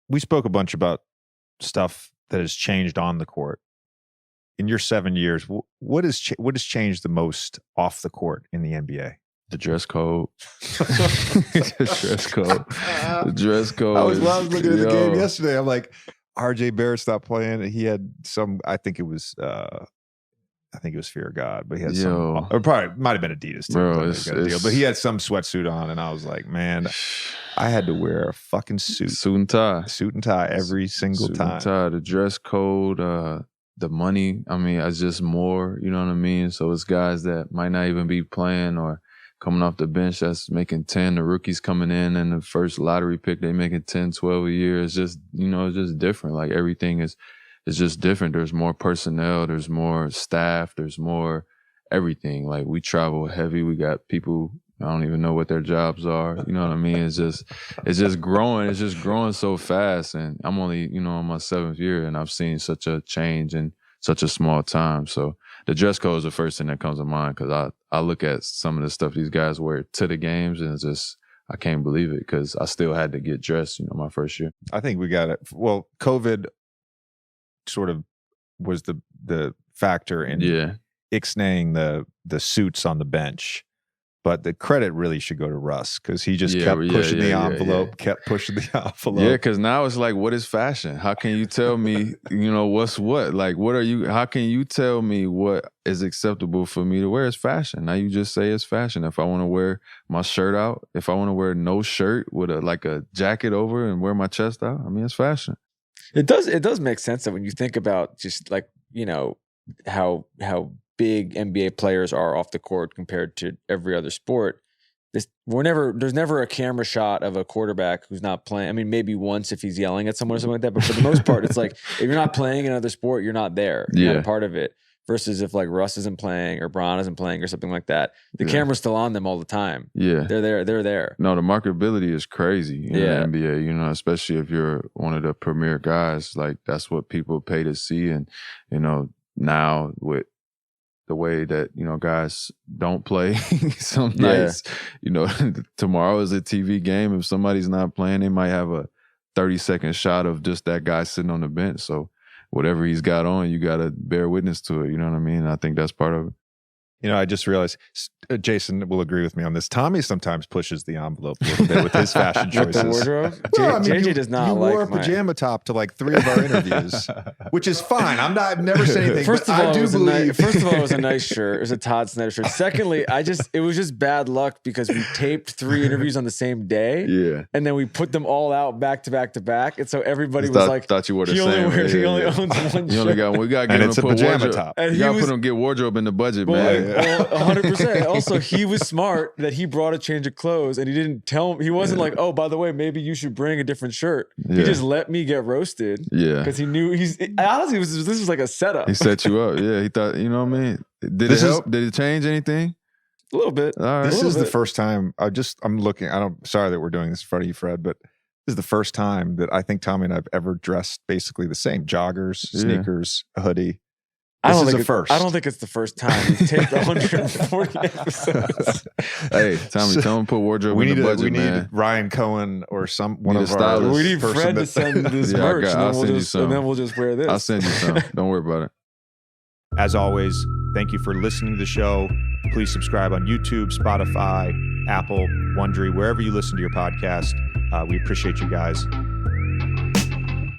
We spoke a bunch about stuff that has changed on the court. In your 7 years, what has changed the most off the court in the NBA? The dress code. The dress code. The dress code. I was looking at the game yesterday. I'm like, RJ Barrett stopped playing. He had some, I think it was Fear of God, but he had some, or probably might have been Adidas too. Bro, but he had some sweatsuit on, and I was like, man, I had to wear a fucking suit and tie every single time. And tie, the dress code, the money. I mean, it's just more. You know what I mean? So it's guys that might not even be playing or coming off the bench that's making 10. The rookies coming in and the first lottery pick, they making 10, 12 a year. It's just, it's just different. Like everything is just different. There's more personnel, there's more staff, there's more everything. Like we travel heavy. We got people, I don't even know what their jobs are. You know what I mean? It's just growing. It's just growing so fast. And I'm only, in my 7th year, and I've seen such a change in such a small time. So the dress code is the first thing that comes to mind, because I look at some of the stuff these guys wear to the games, and it's just, I can't believe it, because I still had to get dressed, my first year. I think we got it. Well, COVID sort of was the factor in ixnaying the suits on the bench. But the credit really should go to Russ, because he just kept pushing the envelope, kept pushing the envelope. Yeah, because now it's like, what is fashion? How can you tell me, what's what? Like, how can you tell me what is acceptable for me to wear as fashion? Now you just say it's fashion. If I want to wear my shirt out, if I want to wear no shirt with a jacket over and wear my chest out, I mean, it's fashion. It does make sense that when you think about just like, how big NBA players are off the court compared to every other sport. There's never a camera shot of a quarterback who's not playing. I mean, maybe once if he's yelling at someone or something like that, but for the most part, it's like, if you're not playing in another sport, you're not there. You're not a part of it. Versus if like Russ isn't playing or Bron isn't playing or something like that, the camera's still on them all the time. Yeah. They're there. No, the marketability is crazy in the NBA, especially if you're one of the premier guys. Like, that's what people pay to see. And, now with the way that, guys don't play some nights, tomorrow is a TV game. If somebody's not playing, they might have a 30-second shot of just that guy sitting on the bench. So whatever he's got on, you got to bear witness to it. You know what I mean? I think that's part of it. I just realized, Jason will agree with me on this. Tommy sometimes pushes the envelope a little bit with his fashion choices. The wardrobe? Well, JJ does not like. You wore a pajama top to like 3 of our interviews, which is fine. I've never said anything. First of all, it was a nice shirt. It was a Todd Snyder shirt. Secondly, it was just bad luck because we taped 3 interviews on the same day. Yeah. And then we put them all out back to back to back. And so everybody was like, thought you wore the same. He only owns one shirt. We got to get him a pajama top. You got to put him get wardrobe in the budget, man. Well, 100%. Also, he was smart that he brought a change of clothes and he didn't tell me. He wasn't like, oh, by the way, maybe you should bring a different shirt. He just let me get roasted. Yeah. Because he knew honestly, this was like a setup. He set you up. Yeah. He thought, you know what I mean? Did it help? Did it change anything? A little bit. All right. This is the first time I'm looking. Sorry that we're doing this in front of you, Fred, but this is the first time that I think Tommy and I've ever dressed basically the same. Joggers, sneakers, a hoodie. This is a first. I don't think it's the first time. We've taped 140 episodes. Hey, Tommy, tell him put wardrobe in the budget, we man. need Ryan Cohen or one of our. We need Fred to send this merch, and then we'll just wear this. I'll send you some. Don't worry about it. As always, thank you for listening to the show. Please subscribe on YouTube, Spotify, Apple, Wondery, wherever you listen to your podcast. We appreciate you guys.